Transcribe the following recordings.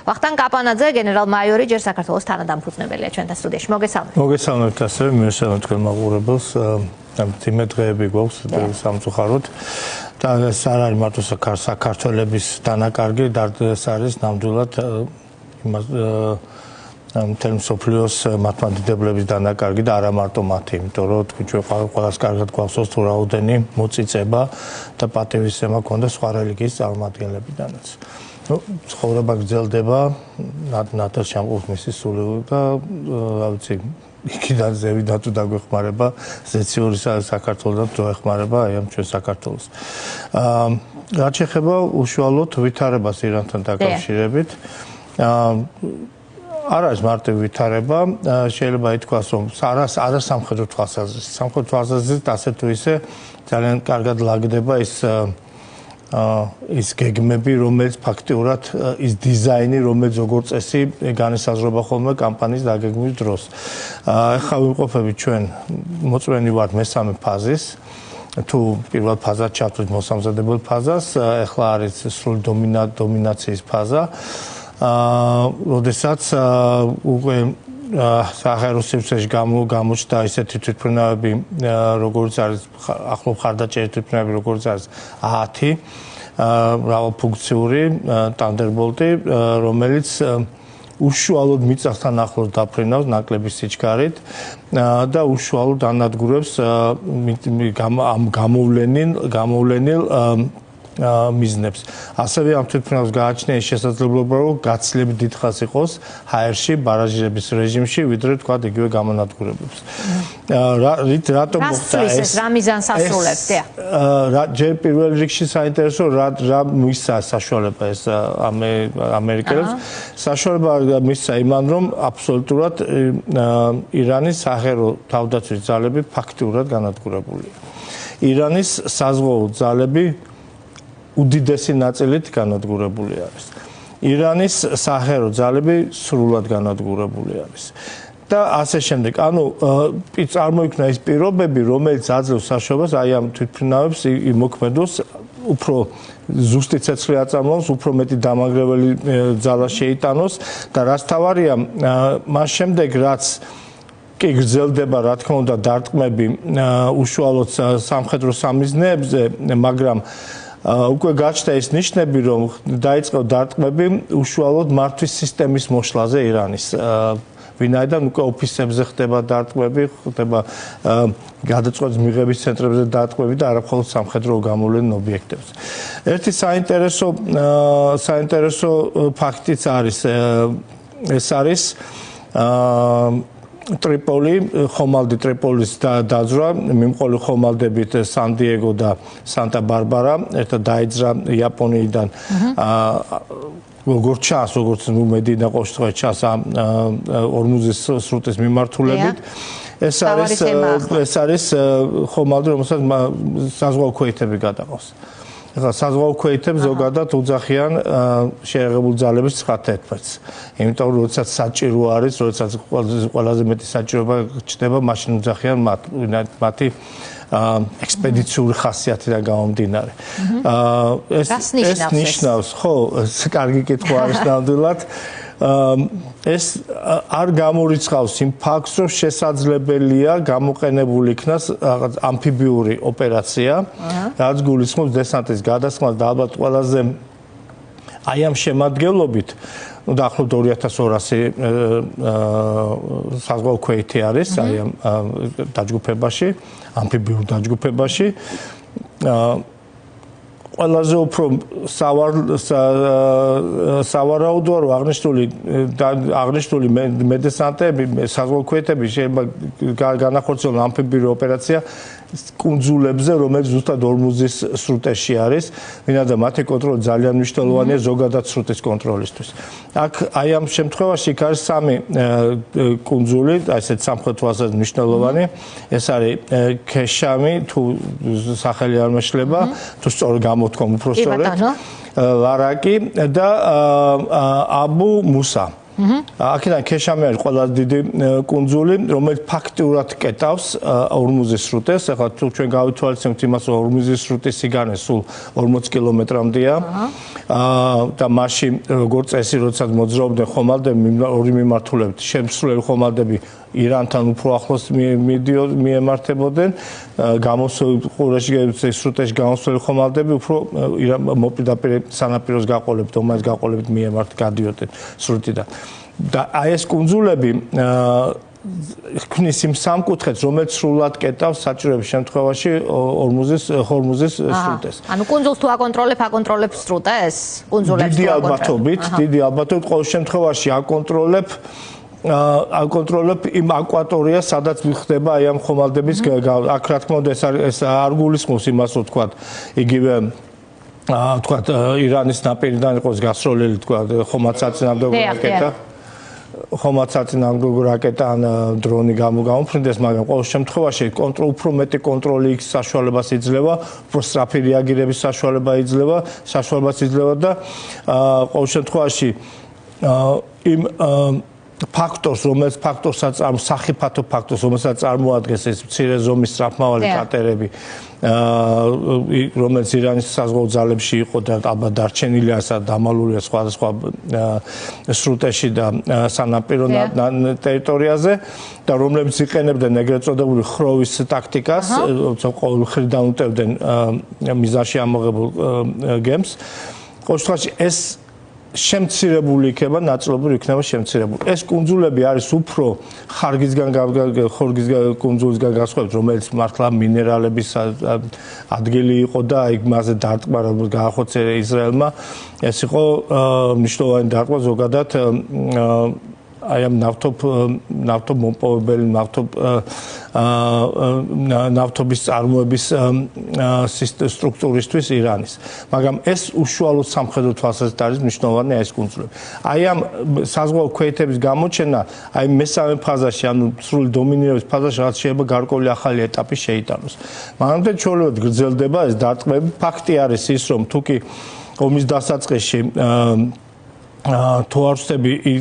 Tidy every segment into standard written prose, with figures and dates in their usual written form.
ვახტანგ კაპანაძე, გენერალ-მაიორი, ჯერ საქართველოს თანადამფუძნებელია ჩვენთან სტუდიაში. მოგესალმებით. მოგესალმებით ასევე, მივესალმებით თქვენ მაყურებელს. თიმე დღეები გვაქვს სამწუხაროდ. და ეს არ არის მარტო საქართველოს დანაკარგი, ეს არის ნამდვილად იმას მთელ მსოფლიოს მართლმადიდებლების დანაკარგი და არა მარტო მათი, იმიტომ რომ ჩვენ ყველას კარგად გვახსოვს თუ რაოდენი მოწიწება და პატივისცემა ქონდა სხვა რელიგიის წარმომადგენლებიდანაც. ცხოვრება გრძელდება, ნათელ შემყობს მისი სული და რა ვიცი, იქიდან ზევიდან თუ დაგვეხმარება ზეციური საქართველოსთან თუ ეხმარება აი ამ ჩვენ საქართველოს. რაც შეეხება უშუალოდ ვითარებას ირანთან დაკავშირებით, არ არის მარტივი ვითარება, შეიძლება ითქვას, რომ არა სამხედრო თვალსაზრისით. სამხედრო თვალსაზრისით ასე თუ ისე ძალიან კარგად ლაგდება ის გეგმები, რომელიც ფაქტიურად ის დიზაინი, რომელიც როგორც წესი განესაზღვრება ხოლმე კამპანიის დაგეგმვის დროს. ახლა ვიმყოფებით ჩვენ მოწვენი ვართ მესამე ფაზის. თუ პირველ ფაზად ჩავთვლით მოსამზადებელ ფაზას, ახლა არის სრული დომინაციის ფაზა. როდესაც უკვე საჰაერო სივრცეში გამოჩნდა ისეთი თვითმფრინავები, როგორც არის ახლო მხარდაჭერი თვითმფრინავები, როგორც არის 10 მრავალფუნქციური ტანდერბოლტი, რომელიც უშუალოდ მიწასთან ახლოს დაფრინავს ნაკლების სიჩქარით და უშუალოდ ანადგურებს ამ გამოვლენილ მიზნებს. ასევე ამ თვითმფრინავს გააჩნია ის შესაძლებლობა, რომ გაცილებით დიდხანს იყოს ჰაერში, ბარაჟირების რეჟიმში, ვიდრე თქვა იგივე გამონადგურებებს. რატომ მოხდა ეს? რა მიზანს ასრულებს? ჯერ პირველ რიგში საინტერესო რა მისცა საშუალება ეს ამერიკელებს. საშუალება მისცა იმან, რომ აბსოლუტურად ირანის საჰაერო თავდაცვის ძალები ფაქტიურად განადგურებულია. ირანის საზღვაო ძალები უდიდესი ნაწილით განადგურებული არის. ირანის საჰაერო ძალები სრულად განადგურებული არის. და ასე შემდეგ. ანუ წარმოიქმნა ის პირობები, რომელიც აძლევს საშუალებას აი ამ თვითმფრინავებს იმოქმედოს უფრო ზუსტი ცეცხლი აწარმოოს, უფრო მეტი დამანგრეველი ძალა შეიტანოს და რაც თავარია, მას შემდეგ რაც კი გრძელდება, რა თქმა უნდა, დარტყმები უშუალოდ სამხედრო სამიზნეებზე, მაგრამ უკვე გაჩნდა ის ნიშნები, რომ დაიწყო დარტყმები უშუალოდ მართვის სისტემის მოშლაზე ირანის. ვინაიდან უკვე ოფისებზე ხდება დარტყმები, ხდება გადაწყვეტის მიღების ცენტრებზე დარტყმები და არა მხოლოდ სამხედრო გამოვლენილ ობიექტებზე. ერთი საინტერესო ფაქტიც არის, ეს არის ტრიპოლი, ხომალდი ტრიპოლის დაძვრა, მიმყოლი ხომალდებით სან-დიეგო და სანტა-ბარბარა, ერთად დაიძრა იაპონიიდან. როგორც ჩანს, როგორც მედინა ყოშთვე ჩანს ორმუზის სრუტის მიმართულებით. ეს არის ხომალდი, რომელსაც საზღვაო ქვეითები გადაყავს. ახლა საზღვაო ქვეითებს ზოგადად უძახიან შეერაღებული ძალების 9/11-ს. იმიტომ რომ როდესაც საჭირო არის, როდესაც ყველაზე მეტი საჭიროება ჩნდება, მაშინ უძახიან მათი ექსპედიციური ხასიათიდან გამომდინარე. ეს ნიშნავს, ხო, კარგი კითხვა არის ნამდვილად. ეს არ გამორიცხავს იმ ფაქტს, რომ შესაძლებელია გამოყენებული იქნას რაღაც ამფიბიური ოპერაცია, რაც გულისხმობს დესანტის გადასხმას და ალბათ ყველაზე აი ამ შემადგენლობით, დაახლოებით 2200 საზღვაო ქვეითი არის აი ამ დაჯგუფებაში, ამფიბიურ დაჯგუფებაში. ყველაზე უფრო სავარაუდოა, რომ აღნიშნული მედესანტები, საზღვაო ქვეითები შეიძლება განახორციელონ ამფიბიური ოპერაცია კუნძულებზე, რომელიც ზუსტად ორმუზის სრუტეში არის, ვინაიდან მათი კონტროლი ძალიან მნიშვნელოვანია ზოგადად სრუტის კონტროლისთვის. აქ აი ამ შემთხვევაში იქ არის 3 კუნძული, ესეც სამხრეთ თვალსაზრისით მნიშვნელოვანი. ეს არის ქეშამი, თუ სახელი არ მეშლება, თუ სწორ გამოთქვამ უფრო სწორად. ლარაკი და აბუ მუსა. აქედან ქეშამი არის ყველაზე დიდი კუნძული, რომელიც ფაქტიურად კეტავს ორმუზის სრუტეს. ახლა თუ ჩვენ გავითვალისწინებთ იმას, რომ ორმუზის სრუტის სიგანე სულ 40 კილომეტრამდეა. და მასში როგორც წესი, როდესაც მოძრაობდნენ ხომალდები, ორი მიმართულებით, შემსრულებელი ხომალდები ირანთან უფრო ახლოს მიემართებოდნენ, სრუტეში გამოსვლელი ხომალდები უფრო მოპირდაპირ სანაპიროს გაყოლებით, ომანის გაყოლებით გადიოდნენ სრუტიდან. და აი ეს კუნძულები ქმნის იმ სამკუთხედს, რომელიც სრულად კეტავს საჭიროების შემთხვევაში ჰორმუზის სრუტეს. ანუ კუნძულს თუ აკონტროლებ სრუტეს? კუნძულებს თუ აკონტროლებ? დიდი ალბათობით ყოველ შემთხვევაში აკონტროლებ იმ აკვატორიას, სადაც ხდება აი ამ ხომალდების აქ რა თქმა უნდა ეს არ გულისხმობს იმას, რომ თქვა იგივე თქვა ირანის ნაპირიდან იყოს გასროლილი თქვა ხომალდსაწინააღმდეგო რაკეტა. ხომალდსაწინააღმდეგო რაკეტა ან დრონი გამოფრინდეს, მაგრამ ყოველ შემთხვევაში უფრო მეტი კონტროლი იქ საშუალებას იძლევა, უფრო სწრაფი რეაგირების საშუალებას იძლევა და ყოველ შემთხვევაში იმ ფაქტორს, სახიფათო ფაქტორს, რომელსაც წარმოადგენს ეს მცირე ზომის სწრაფმავალი კატერები, რომელიც ირანის საზღვაო ძალებში იყო და ალბათ დარჩენილია, დამალულია სხვადასხვა სრუტეში და სანაპირო ტერიტორიაზე და რომლებიც იყენებდნენ ეგრეთ წოდებული ხროვის ტაქტიკას, ყოველ მხრიდან უტევდნენ მიზანში ამოღებულ გემს. ყოველ შემთხვევაში ეს შემცირებული იქნება, ნაწილობრივ იქნება შემცირებული. ეს კუნძულები არის უფრო ხორგისგან კუნძულისგან განსხვავებით, რომელიც მართლა მინერალების ადგილი იყო და იქ მასზე დარტყმა, რომელიც გაახოცე ისრაელმა, ეს იყო მნიშვნელოვანი დარტყმა ზოგადად აი ამ ნავთობმოპოვებელი ნავთობის წარმოების სტრუქტურისთვის ირანის. მაგრამ ეს უშუალოდ სამხედრო თვალსაზრისით არის მნიშვნელოვანი ეს კუნძულები. აი ამ საზღვაო ქვეითების გამოჩენა აი მესამე ფაზაში, ანუ სრული დომინირების ფაზაში რაც შეიძლება გარკვეული ახალი ეტაპი შეიტანოს. მანამდე ჩვეულებრივ გრძელდება ეს დარტყმები. ფაქტი არის ის, რომ თუკი ომის დასაწყისში თუ არ ვწდები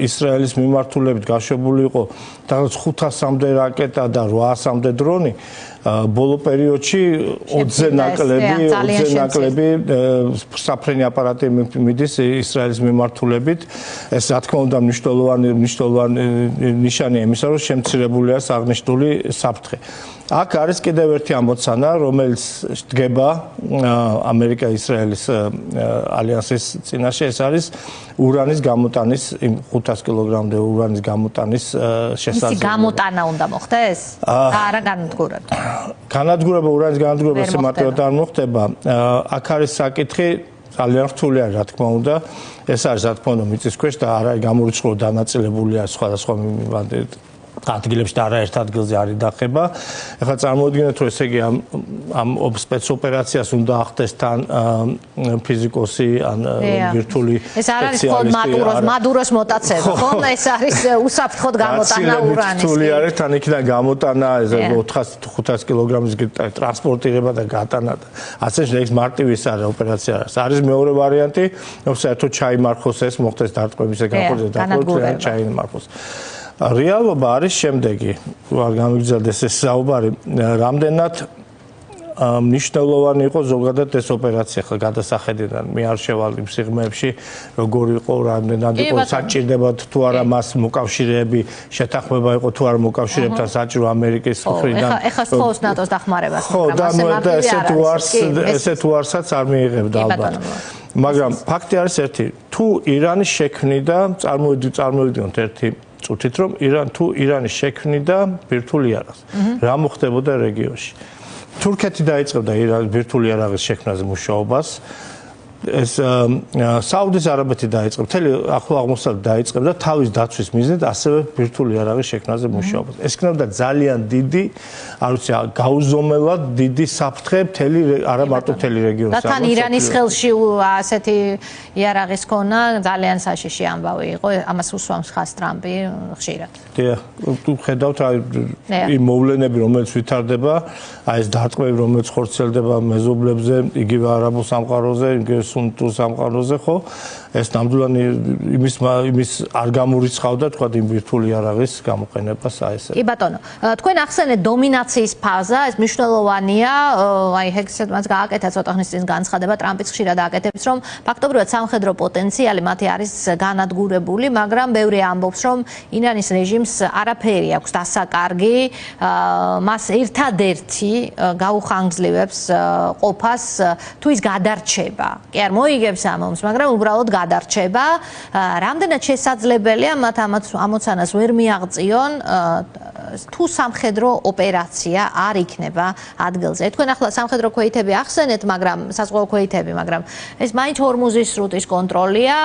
ისრაელის მიმართულებით გაშვებული იყო რაღაც 500-მდე რაკეტა და 800-მდე დრონი, ბოლო პერიოდში 20-ზე ნაკლები საფრენი აპარატი მიდის ისრაელის მიმართულებით. ეს რა თქმა უნდა მნიშვნელოვანი ნიშანია იმისა, რომ შემცირებულია აღნიშნული საფრთხე. აქ არის კიდევ ერთი ამოცანა, რომელიც დგება ამერიკა-ისრაელის ალიანსის წინაშე, ეს არის ურანის გამოტანის 500 კილოგრამდე ურანის გამოტანის შესაძლებლობა. მისი გამოტანა უნდა მოხდეს? არა განადგურება. განადგურება, ურანის განადგურება სისტემატურად არ მოხდება. აქ არის საკითხი ძალიან რთული არის, რა თქმა უნდა. ეს არის რა თქმა უნდა მიწისქვეშ და არა გამორიცხულო დანაწილებულია სხვადასხვა ადგილებში და არაერთ ადგილზე არის დახება. ეხლა წარმოიდგინეთ, რომ ესე იგი ამ სპეცოპერაციას უნდა ახდეს თან ფიზიკოსი ან ვირტუალური სპეციალისტი. ეს არ არის მხოლოდ მადუროს მოტაცება, ხო? ეს არის უსაფრთხოდ გამოტანა ურანის. რთული არის თან იქიდან გამოტანა 400-500 კილოგრამის ტრანსპორტირება და გატანა. ასე ეს მარტივი ის არის ოპერაცია. არის მეორე ვარიანტი, რომ საერთოდ ჩაიმარხოს ეს, მოხდეს დარტყმების განხორციელება და ჩაიმარხოს. რეალობა არის შემდეგი, არ გამიგზავდეს ეს საუბარი, რამდენად მნიშვნელოვანი იყო ზოგადად ეს ოპერაცია ხა გადასახედიდან. მე არ შევალ იმ სიღრმეებში, როგორ იყო, რამდენად იყო საჭიროებად თუ არა მას მოკავშირეები, შეთანხმება იყო თუ არა მოკავშირეებთან საჭირო ამერიკის მხრიდან. ეხლა სწორს ნატოს დახმარებას ხო, და ესეთ უარსაც არ მიიღებდა ალბათ. მაგრამ ფაქტი არის ერთი, თუ ირანის შექმნიდა, წარმოვიდგინოთ ერთი წუთით, რომ ირანის შექმნიდა ბირთვული იარაღს. რა მოხდებოდა რეგიონში? თურქეთი დაიწყებდა ირანის ბირთვული იარაღის შექმნაზე მუშაობას. ეს საუდის არაბეთი დაიწყებდა, მთელი ახლო აღმოსავლეთი დაიწყებდა თავის დაცვის მიზნით ასევე ბირთვული იარაღის შექმნაზე მუშაობას. ეს იქნებოდა ძალიან დიდი, არ ვიცი, გაუზომელად დიდი საფრთხე მთელი არა მარტო მთელი რეგიონის. და თან ირანის ხელში ასეთი იარაღის ქონა ძალიან საშიში ამბავი იყო, ამას უსვამს ხას ტრამპი ხშირად. დიახ, ხედავთ იმ მოვლენები, რომელიც ვითარდება, აი ეს დარტყმები, რომელიც ხორციელდება მეზობლებზე, იგივე არაბულ სამყაროზე, იგივე სუნიტურ სამყაროზე, ხო? ეს ნამდვილად იმის არ გამორიცხავდა თქვა იმ ბირთვული იარაღის გამოყენებას აი ესე. კი ბატონო, თქვენ ახსენეთ დომინაციის ფაზა, ეს მნიშვნელოვანია, აი ჰექსეთმაც გააკეთა ცოტა ხნის წინ განცხადება, ტრამპიც ხშირად აკეთებს, რომ ფაქტობრივად სამხედრო პოტენციალი მათი არის განადგურებული, მაგრამ ბევრი ამბობს, რომ ირანის რეჟიმს არაფერი აქვს დასაკარგი, მას ერთადერთი გაუხანგრძლივებს ყოფას თუ ის გადარჩება. კი არ მოიგებს ამომს, მაგრამ უბრალოდ გადარჩება. რამდენად შესაძლებელია მათ ამოცანას ვერ მიაღწიონ თუ სამხედრო ოპერაცია არ იქნება ადგილზე. თქვენ ახლა სამხედრო ქვეითები ახსენეთ, მაგრამ საზღვაო ქვეითები, მაგრამ ეს მაინც ჰორმუზის სრუტის კონტროლია,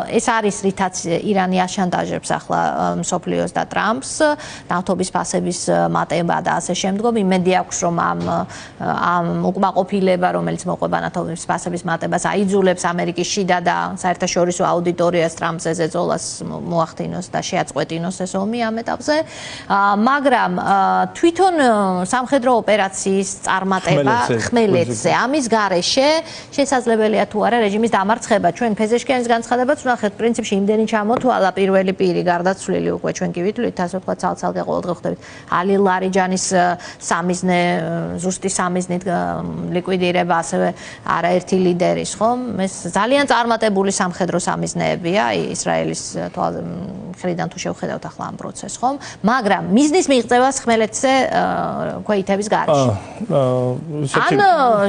ეს არის რითაც ირანი აშანტაჟებს ახლა მსოფლიოს და ტრამპს, ნავთობის ფასების მატება და ასე შემდგომ. იმედი აქვს, რომ ამ უკმაყოფილება, რომელიც მოყვება ნავთობის ფასების მატებას, აიძულებს ამერიკის შიდა და საერთაშორისო აუდიტორიას ტრამპს ეძოლას მოახდინოს და შეაწყვეტინოს ეს ომი ამ ეტაპზე. მაგრამ თვითონ სამხედრო ოპერაციის წარმატება ხმელეთზე ამის გარეშე შესაძლებელია თუ არა რეჟიმის დამარცხება. ჩვენ ფეზეშკიანის განცხადებაც ვნახეთ, პრინციპში იმდენი ჩამოთვალა პირველი პირი გარდაცვლილი უკვე ჩვენ კი ვითვლით, ასე ვთქვათ, ცალ-ცალკე ყოველდღე ხვდებით ალი ლარიჯანის სამიზნე, ზუსტი სამიზნით ლიკვიდირება, ასევე არაერთი ლიდერის, ხომ? ეს ძალიან წარმატებული სამხედრო სამიზნეებია ისრაელის მხრიდან თუ შევხედავთ ახლა ამ პროცესს, ხომ? მაგრამ მიზნის მიღწევას ხმელეთზე ქვეითების გარეშე. ან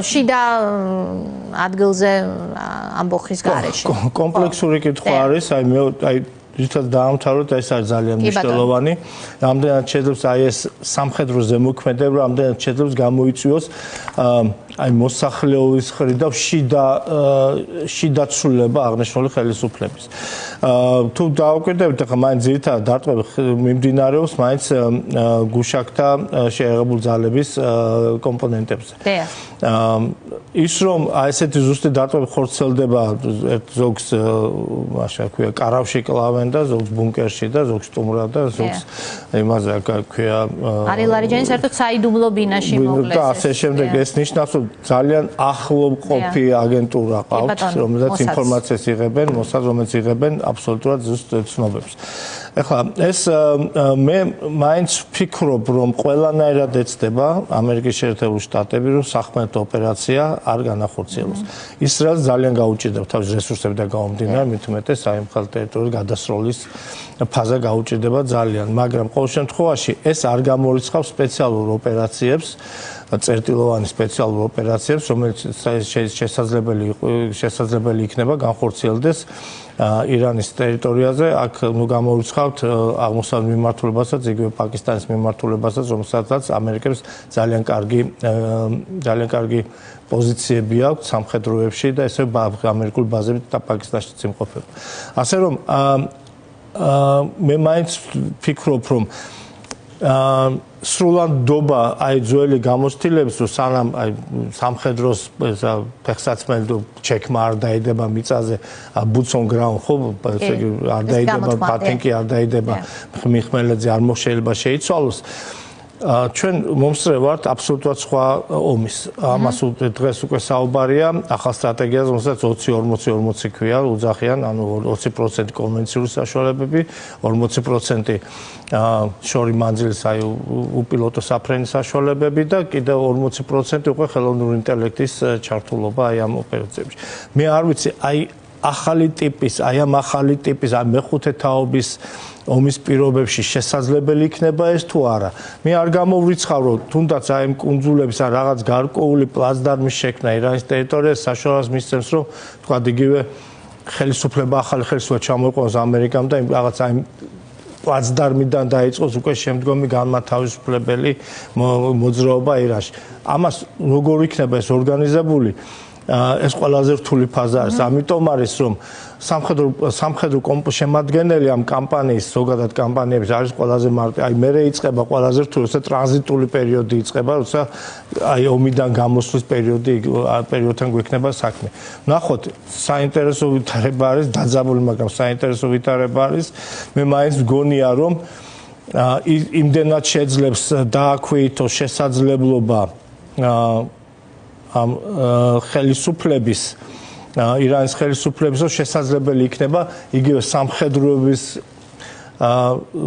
შიდა ადგილზე ამბოხის გარეშე. კომპლექსური კითხვა არის, აი რითაც დაამთავროთ, ეს არის ძალიან მნიშვნელოვანი. რამდენად შეძლებს აი ეს სამხედრო ზემოქმედება, რამდენად შეძლებს გამოიწვიოს აი მოსახლეობის მხრიდან შიდა ცვლილება აღნიშნული ხელისუფლების. თუ დავაკვირდებით, ახლა მაინც ძირითადად დარტყმები მიმდინარეობს მაინც გუშაქთა შეერთებული ძალების კომპონენტებზე. ის რომ აი ესეთი ზუსტი დარტყმები ხორციელდება ზოგს მაშინ ქვია კარავში კლავენ და ზოგს ბუნკერში და ზოგს სტუმრად და ზოგს იმაზე ქვია არი ლარიჯანის საერთოდ საიდუმლო ბინაში მოკლეს. და ასე შემდეგ ეს ნიშნავს რომ ძალიან ახლო მყოფი აგენტურა ყავთ, რომელზეც ინფორმაციას იღებენ, მოსად რომელიც იღებენ აბსოლუტურად ზუსტ ცნობებს. ეხლა ეს მე მაინც ვფიქრობ, რომ ყველანაირად ეცდება ამერიკის შეერთებული შტატები, რომ სახმელეთო ოპერაცია არ განახორციელოს. ისრაელს ძალიან გაუჭირდება თავის რესურსებიდან გამომდინარე, მით უმეტეს საიმხელო ტერიტორიის გადასროლის ფაზა გაუჭირდება ძალიან, მაგრამ ყოველ შემთხვევაში ეს არ გამორიცხავს სპეციალურ ოპერაციებს, წერტილოვანი სპეციალურ ოპერაციებს, რომელიც შესაძლებელი იქნება განხორციელდეს ირანის ტერიტორიაზე, აქ გამორიცხავთ აღმოსავლეთ მიმართულებასაც, იგივე პაკისტანის მიმართულებასაც, რომელსაც ამერიკებს ძალიან კარგი პოზიციები აქვს სამხედროებში და ესე ამერიკული ბაზებით და პაკისტანშიც იმყოფება. ასე რომ მე მაინც ვფიქრობ, რომ სრულად დობა აი ძველი გამოცდილების, რომ სანამ აი სამხედროს ფეხსაცმელი ჩეკმა არ დაიდება მიწაზე, boots on ground, ხო, არ დაიდება პატინკი, არ დაიდება მიხმელეთზე, არ შეიძლება შეიცვალოს. ჩვენ მომსწრე ვართ აბსოლუტურად სხვა ომის. ამას დღეს უკვე საუბარია ახალ სტრატეგიაზე, რომელსაც 20-40-40 ქვია, უძახიან, ანუ 20% კონვენციური საშუალებები, 40% შორი მანძილის აი უპილოტო საფრენი საშუალებები და კიდევ 40% უკვე ხელოვნური ინტელექტის ჩართულობა აი ამ ოპერაციებში. მე არ ვიცი, აი ახალი ტიპის, ამ მეხუთე თაობის ომის პირობებში შესაძლებელი იქნება ეს თუ არა. მე არ გამოვრიცხავ, რომ თუნდაც აი ამ კუნძულების ან რაღაც გარკვეული პლაცდარმის შექმნა ირანის ტერიტორიაზე საშუალებას მისცემს, რომ თქვა იგივე ხელისუფლება, ახალი ხელისუფლება ჩამოიყვანოს ამერიკამ და რაღაც აი პლაცდარმიდან დაიწყოს უკვე შემდგომი განმათავისუფლებელი მოძრაობა ირანში. ამას როგორ იქნება ეს ორგანიზებული? ეს ყველაზე რთული ფაზა არის. ამიტომ არის რომ სამხედრო შემადგენელი ამ კამპანიის, ზოგადად კამპანიების არის ყველაზე აი მერე იწყება ყველაზე რთული, როცა ტრანზიტული პერიოდი იწყება, როცა აი ომიდან გამოსვლის პერიოდთან გვექნება საქმე. ნახოთ, საინტერესო ვითარება არის, დაძაბული, მაგრამ საინტერესო ვითარება არის. მე მაინც მგონია რომ იმდენად შეძლებს დააქვეითოს შესაძლებლობა ამ ხელისუფლების ირანის ხელისუფლების შესაძლებელი იქნება იგივე სამხედროების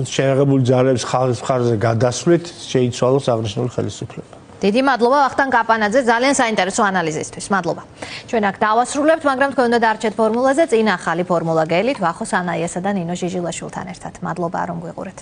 შეერაღებული ძალების ხალხის მხარეზე გადასვლით შეიცვალოს აღნიშნული ხელისუფლება. დიდი მადლობა ვახტანგ კაპანაძე ძალიან საინტერესო ანალიზისთვის. მადლობა. ჩვენ აქ დავასრულებთ, მაგრამ თქვენ უნდა დარჩეთ ფორმულაზე, წინ ახალი ფორმულა გელით, ვახოს ანაიასა და ნინო ჟიჟილაშვილთან ერთად. მადლობა რომ გვიყურეთ.